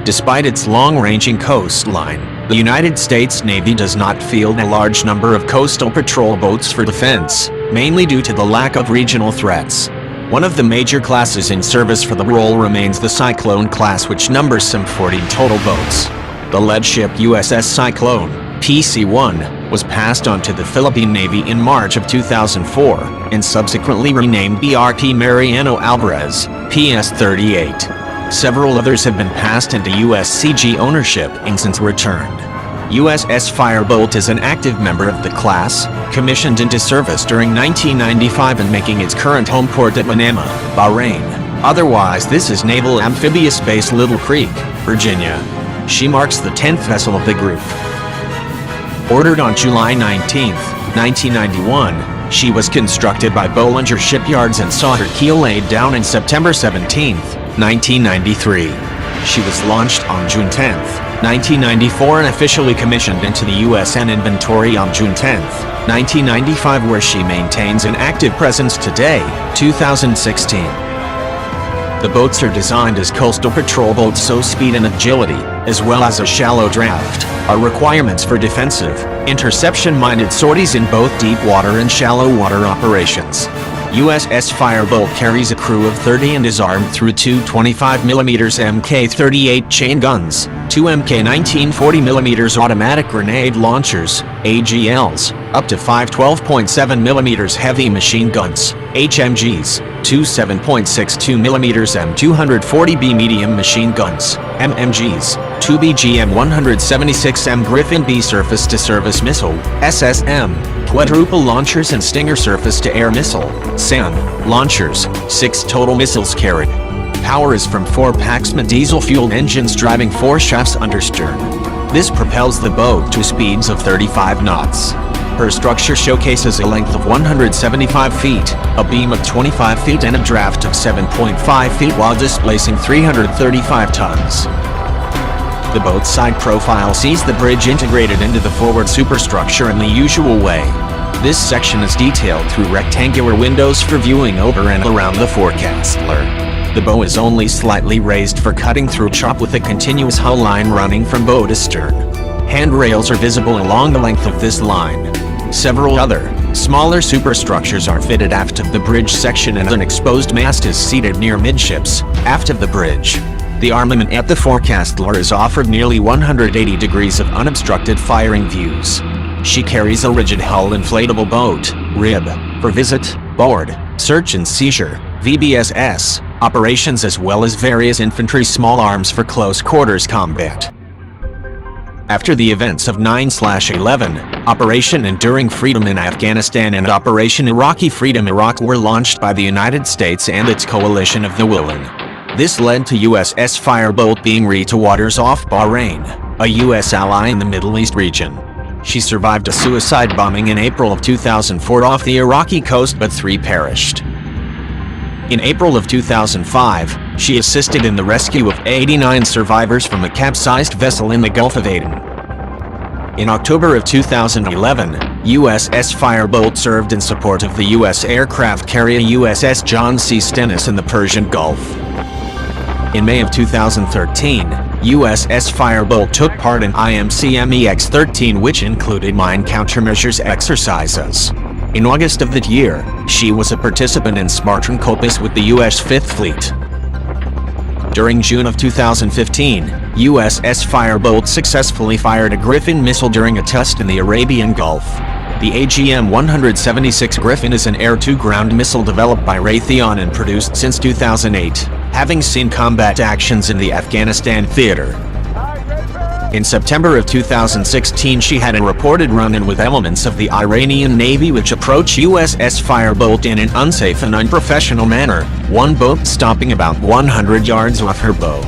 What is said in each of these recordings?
Despite its long-ranging coastline, the United States Navy does not field a large number of coastal patrol boats for defense, mainly due to the lack of regional threats. One of the major classes in service for the role remains the Cyclone-Class, which numbers some 40 total boats. The lead ship USS Cyclone, PC-1, was passed on to the Philippine Navy in March of 2004, and subsequently renamed BRP Mariano Alvarez, PS-38. Several others have been passed into USCG ownership and since returned. USS Firebolt is an active member of the class, commissioned into service during 1995 and making its current home port at Manama, Bahrain. Otherwise, this is Naval Amphibious Base Little Creek, Virginia. She marks the 10th vessel of the group. Ordered on July 19, 1991, she was constructed by Bollinger Shipyards and saw her keel laid down in September 17, 1993. She was launched on June 10, 1994 and officially commissioned into the USN inventory on June 10, 1995, where she maintains an active presence today, 2016. The boats are designed as coastal patrol boats, so speed and agility, as well as a shallow draft, are requirements for defensive, interception-minded sorties in both deep water and shallow water operations. USS Firebolt carries a crew of 30 and is armed through two 25mm Mk-38 chain guns, two Mk-19 40mm automatic grenade launchers, AGLs, up to 5 12.7mm heavy machine guns, HMGs, two 7.62mm M240B medium machine guns, MMGs, two BGM-176M Griffin B surface-to-surface missile, SSM, quadruple launchers and Stinger surface-to-air missile, SAM, launchers, 6 total missiles carried. Power is from 4 Paxma diesel-fueled engines driving 4 shafts understern. This propels the boat to speeds of 35 knots. Her structure showcases a length of 175 feet, a beam of 25 feet and a draft of 7.5 feet while displacing 335 tons. The boat's side profile sees the bridge integrated into the forward superstructure in the usual way. This section is detailed through rectangular windows for viewing over and around the forecastler. The bow is only slightly raised for cutting through chop with a continuous hull line running from bow to stern. Handrails are visible along the length of this line. Several other, smaller superstructures are fitted aft of the bridge section and an exposed mast is seated near midships, aft of the bridge. The armament at the forecastler is offered nearly 180 degrees of unobstructed firing views. She carries a rigid hull inflatable boat, RIB, for visit, board, search and seizure, VBSS, operations as well as various infantry small arms for close quarters combat. After the events of 9/11, Operation Enduring Freedom in Afghanistan and Operation Iraqi Freedom Iraq were launched by the United States and its coalition of the willing. This led to USS Firebolt being ready to waters off Bahrain, a U.S. ally in the Middle East region. She survived a suicide bombing in April of 2004 off the Iraqi coast, but 3 perished. In April of 2005, she assisted in the rescue of 89 survivors from a capsized vessel in the Gulf of Aden. In October of 2011, USS Firebolt served in support of the U.S. aircraft carrier USS John C. Stennis in the Persian Gulf. In May of 2013, USS Firebolt took part in IMC-MEX-13, which included mine countermeasures exercises. In August of that year, she was a participant in Spartan Corpus with the U.S. Fifth Fleet. During June of 2015, USS Firebolt successfully fired a Griffin missile during a test in the Arabian Gulf. The AGM-176 Griffin is an air-to-ground missile developed by Raytheon and produced since 2008, having seen combat actions in the Afghanistan theater. In September of 2016, she had a reported run-in with elements of the Iranian Navy which approached USS Firebolt in an unsafe and unprofessional manner, one boat stopping about 100 yards off her bow.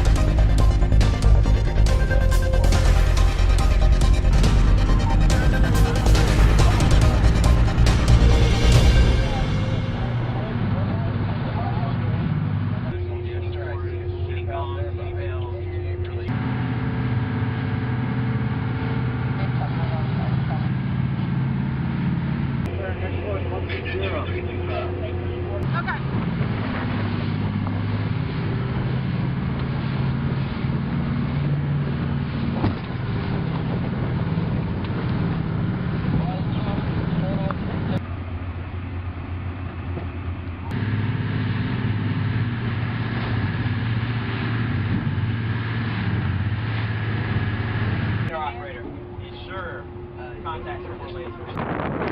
contact triple laser.